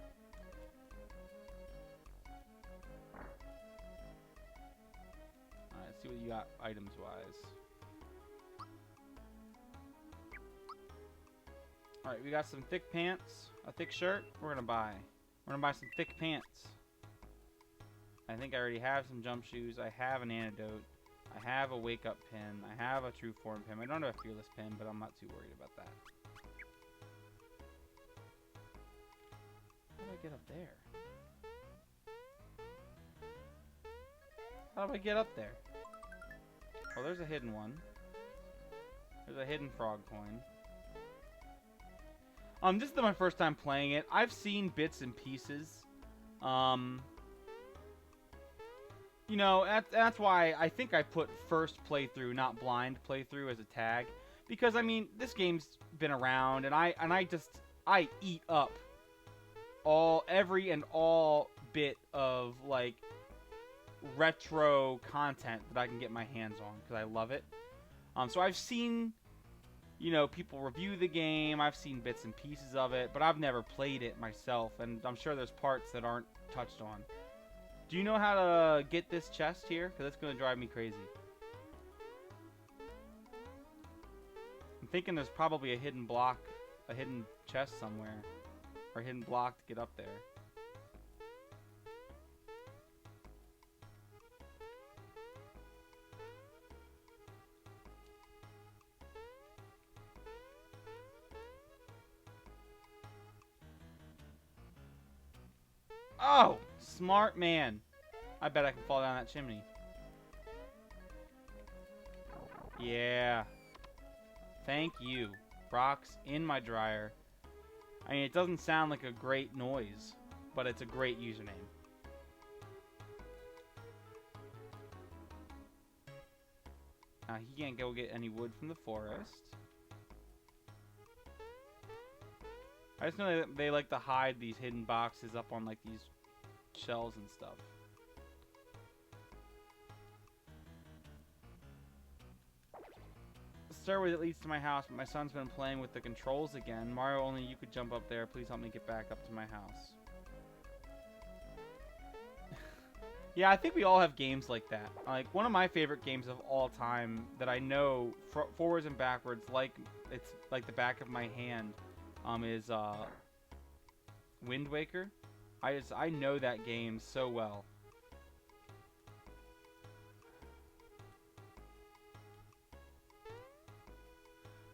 Alright, let's see what you got items-wise. Alright, we got some thick pants, a thick shirt. We're gonna buy some thick pants. I think I already have some jump shoes. I have an antidote. I have a wake up pin. I have a true form pin. I don't have a fearless pin, but I'm not too worried about that. How do I get up there? How do I get up there? Oh, there's a hidden one. There's a hidden frog coin. This is my first time playing it. I've seen bits and pieces. You know, that's why I think I put first playthrough, not blind playthrough, as a tag. Because, I mean, this game's been around, and I eat up every bit of, like, retro content that I can get my hands on, because I love it. So I've seen, you know, people review the game, I've seen bits and pieces of it, but I've never played it myself, and I'm sure there's parts that aren't touched on. Do you know how to get this chest here? Because it's going to drive me crazy. I'm thinking there's probably a hidden block, a hidden chest somewhere, or a hidden block to get up there. Oh! Smart man. I bet I can fall down that chimney. Yeah. Thank you. Rocks in my dryer. I mean, it doesn't sound like a great noise, but it's a great username. Now, he can't go get any wood from the forest. I just know that they like to hide these hidden boxes up on, like, these shells and stuff. The stairway that leads to my house, but my son's been playing with the controls again. Mario, only you could jump up there. Please help me get back up to my house. Yeah, I think we all have games like that. Like, one of my favorite games of all time that I know forwards and backwards, like it's like the back of my hand, is Wind Waker. I know that game so well.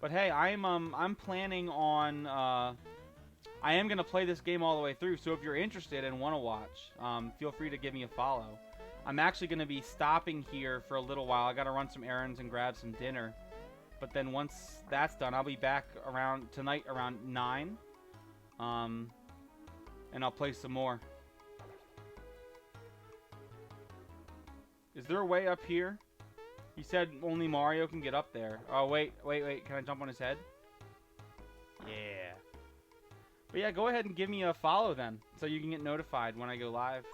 But hey, I'm planning on I am gonna play this game all the way through. So if you're interested and want to watch, feel free to give me a follow. I'm actually gonna be stopping here for a little while. I gotta run some errands and grab some dinner. But then once that's done, I'll be back around tonight around 9. And I'll play some more. Is there a way up here? He said only Mario can get up there. Oh, wait. Can I jump on his head? Yeah. But yeah, go ahead and give me a follow then, so you can get notified when I go live.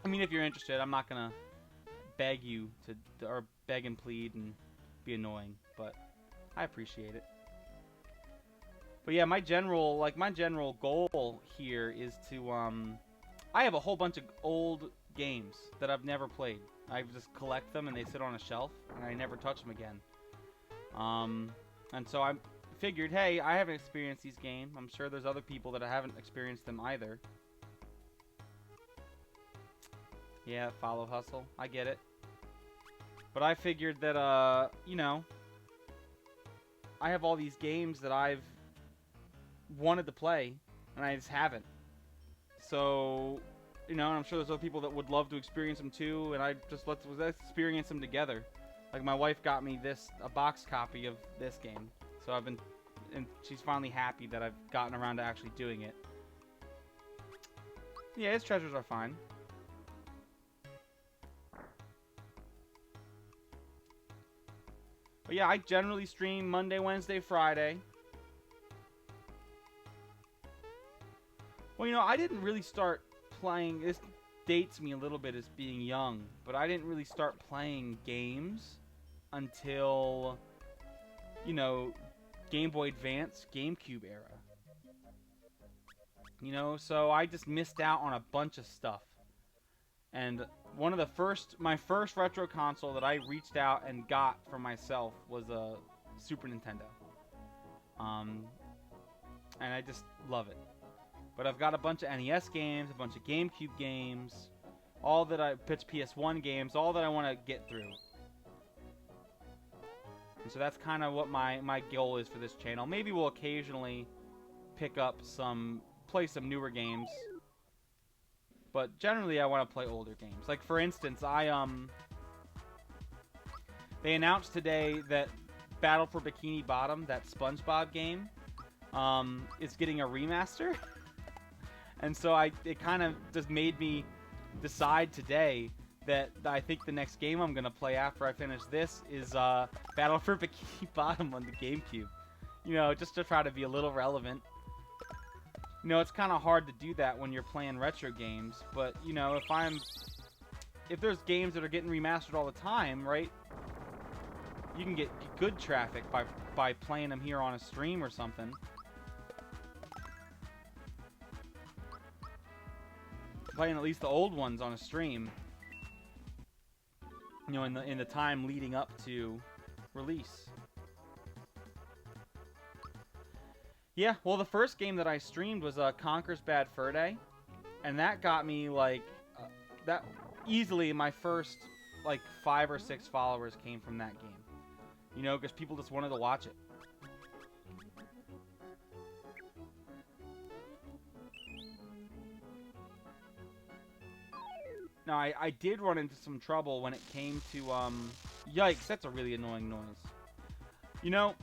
I mean, if you're interested, I'm not gonna beg you to, or beg and plead and be annoying, but I appreciate it. But yeah, my general goal here is to, I have a whole bunch of old games that I've never played. I just collect them and they sit on a shelf and I never touch them again. And so I figured, hey, I haven't experienced these games. I'm sure there's other people that haven't experienced them either. Yeah, follow hustle. I get it. But I figured that, you know, I have all these games that I've wanted to play, and I just haven't. So, you know, I'm sure there's other people that would love to experience them too, and let's experience them together. Like, my wife got me a box copy of this game. So and she's finally happy that I've gotten around to actually doing it. Yeah, his treasures are fine. But yeah, I generally stream Monday, Wednesday, Friday. Well, you know, I didn't really start playing. This dates me a little bit as being young, but I didn't really start playing games until, you know, Game Boy Advance, GameCube era. You know, so I just missed out on a bunch of stuff. And one of my first retro console that I reached out and got for myself was a Super Nintendo. And I just love it. But I've got a bunch of NES games, a bunch of GameCube games, PS1 games, all that I want to get through. And so that's kind of what my goal is for this channel. Maybe we'll occasionally play some newer games. But generally I want to play older games. Like for instance, they announced today that Battle for Bikini Bottom, that SpongeBob game, is getting a remaster. And so it kind of just made me decide today that I think the next game I'm going to play after I finish this is Battle for Bikini Bottom on the GameCube. You know, just to try to be a little relevant. You know, it's kind of hard to do that when you're playing retro games, but, you know, if there's games that are getting remastered all the time, right, you can get good traffic by playing them here on a stream or something. Playing at least the old ones on a stream, you know, in the time leading up to release. Yeah, well, the first game that I streamed was Conker's Bad Fur Day, and that got me like that easily. My first like 5 or 6 followers came from that game, you know, because people just wanted to watch it. Now, I did run into some trouble when it came to, yikes, that's a really annoying noise. You know,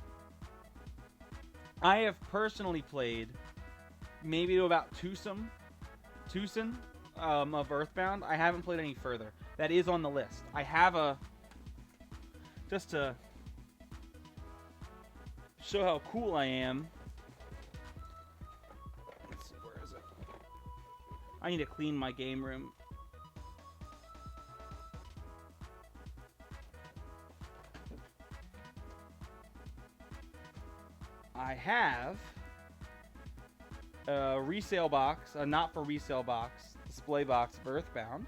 I have personally played maybe to about Tucson of Earthbound. I haven't played any further. That is on the list. I have just to show how cool I am. Let's see, where is it? I need to clean my game room. I have a resale box, a not for resale box, display box of Earthbound,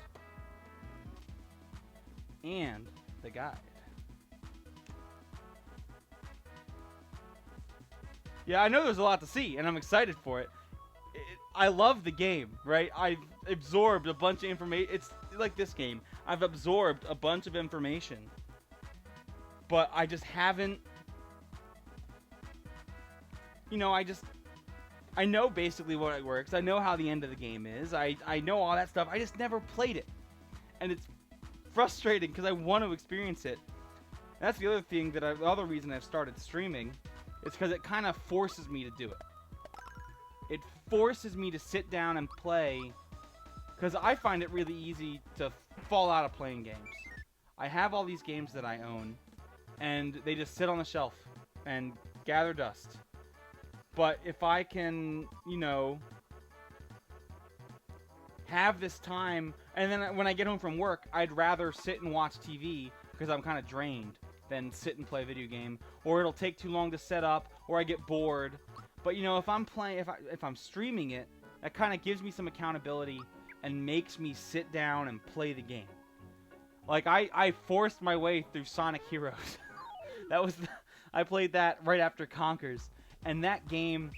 and the guide. Yeah, I know there's a lot to see, and I'm excited for it. I love the game, right? I've absorbed a bunch of information. It's like this game. I've absorbed a bunch of information, but I just haven't. You know, I know basically what it works. I know how the end of the game is. I know all that stuff. I just never played it. And it's frustrating because I want to experience it. And that's the other thing the other reason I've started streaming is because it kind of forces me to do it. It forces me to sit down and play because I find it really easy to fall out of playing games. I have all these games that I own and they just sit on the shelf and gather dust. But if I can, you know, have this time, and then when I get home from work, I'd rather sit and watch TV because I'm kind of drained than sit and play a video game, or it'll take too long to set up, or I get bored. But you know, if I'm playing, if I'm streaming it, that kind of gives me some accountability and makes me sit down and play the game. Like I forced my way through Sonic Heroes. I played that right after Conkers. And that game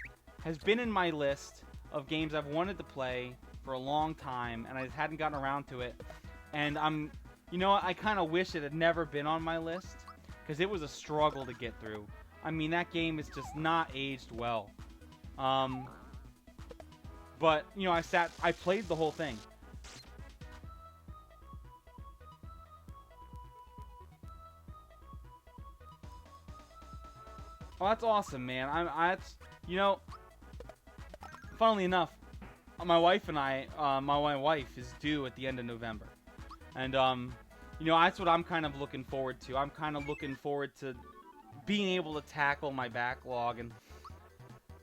has been in my list of games I've wanted to play for a long time, and I just hadn't gotten around to it. And you know what, I kind of wish it had never been on my list, because it was a struggle to get through. I mean, that game is just not aged well. But, you know, I played the whole thing. Oh, that's awesome, man. You know, funnily enough, my wife and I, my wife is due at the end of November. And, you know, that's what I'm kind of looking forward to. I'm kind of looking forward to being able to tackle my backlog. And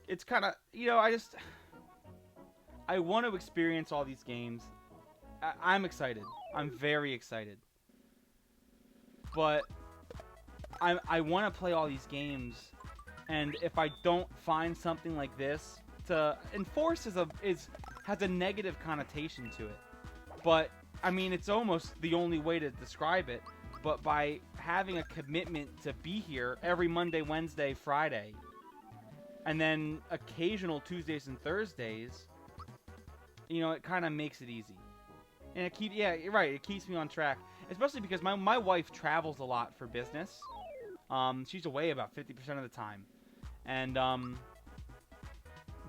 it's kind of, you know, I want to experience all these games. I'm excited. I'm very excited. But I want to play all these games. And if I don't find something like this to enforce has a negative connotation to it. But I mean, it's almost the only way to describe it. But by having a commitment to be here every Monday, Wednesday, Friday, and then occasional Tuesdays and Thursdays, you know, it kind of makes it easy. And yeah, you're right, it keeps me on track. Especially because my wife travels a lot for business. She's away about 50% of the time. And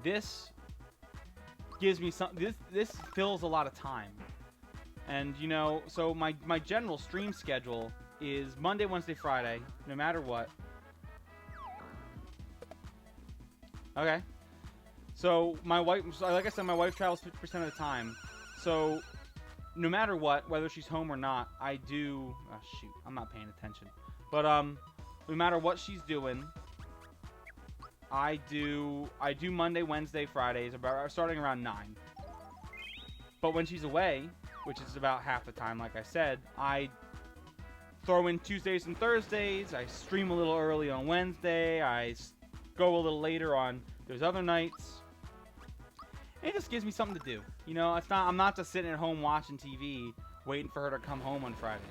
this gives me some. This fills a lot of time. And you know, so my general stream schedule is Monday, Wednesday, Friday, no matter what. Okay. So my wife, like I said, my wife travels 50% of the time. So no matter what, whether she's home or not, I do. Oh shoot, I'm not paying attention. But no matter what she's doing, I do Monday, Wednesday, Fridays, about starting around 9. But when she's away, which is about half the time, like I said, I throw in Tuesdays and Thursdays. I stream a little early on Wednesday. I go a little later on those other nights. And it just gives me something to do. You know, it's not. I'm not just sitting at home watching TV, waiting for her to come home on Fridays.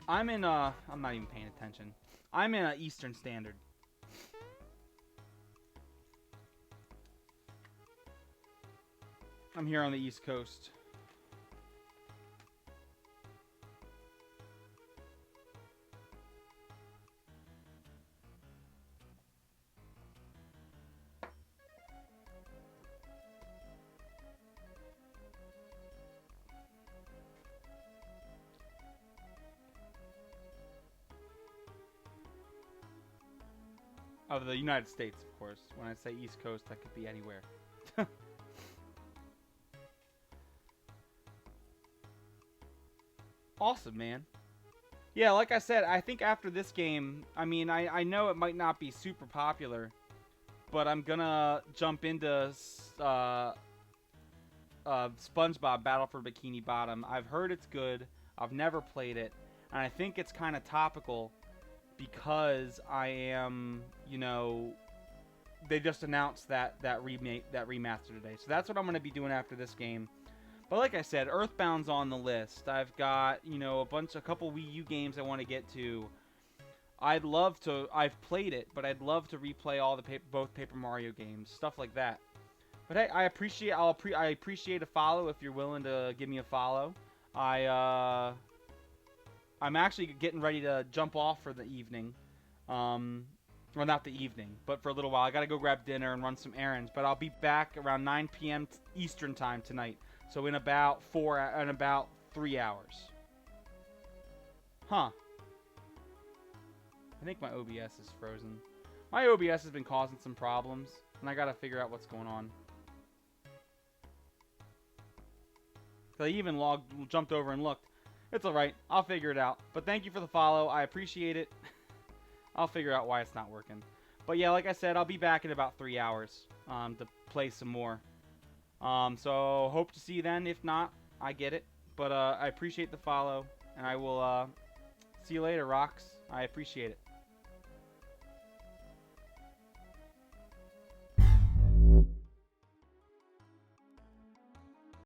I'm in I'm not even paying attention. I'm in Eastern Standard. I'm here on the East Coast. Of the United States, of course. When I say East Coast, that could be anywhere. Awesome, man. Yeah, like I said, I think after this game, I mean, I know it might not be super popular, but I'm gonna jump into SpongeBob Battle for Bikini Bottom. I've heard it's good. I've never played it, and I think it's kind of topical because I am, you know, they just announced that remaster today. So that's what I'm going to be doing after this game. But like I said, Earthbound's on the list. I've got, you know, a couple Wii U games I want to get to. I'd love to. I've played it, but I'd love to replay all the both Paper Mario games, stuff like that. But hey, I appreciate a follow if you're willing to give me a follow. I'm actually getting ready to jump off for the evening. Well, not the evening, but for a little while. I gotta go grab dinner and run some errands. But I'll be back around 9 p.m. Eastern time tonight. So in about 3 hours. Huh. I think my OBS is frozen. My OBS has been causing some problems, and I gotta figure out what's going on. So I even jumped over and looked. It's alright. I'll figure it out. But thank you for the follow. I appreciate it. I'll figure out why it's not working. But yeah, like I said, I'll be back in about 3 hours to play some more. So hope to see you then. If not, I get it. But I appreciate the follow. And I will see you later, Rocks. I appreciate it.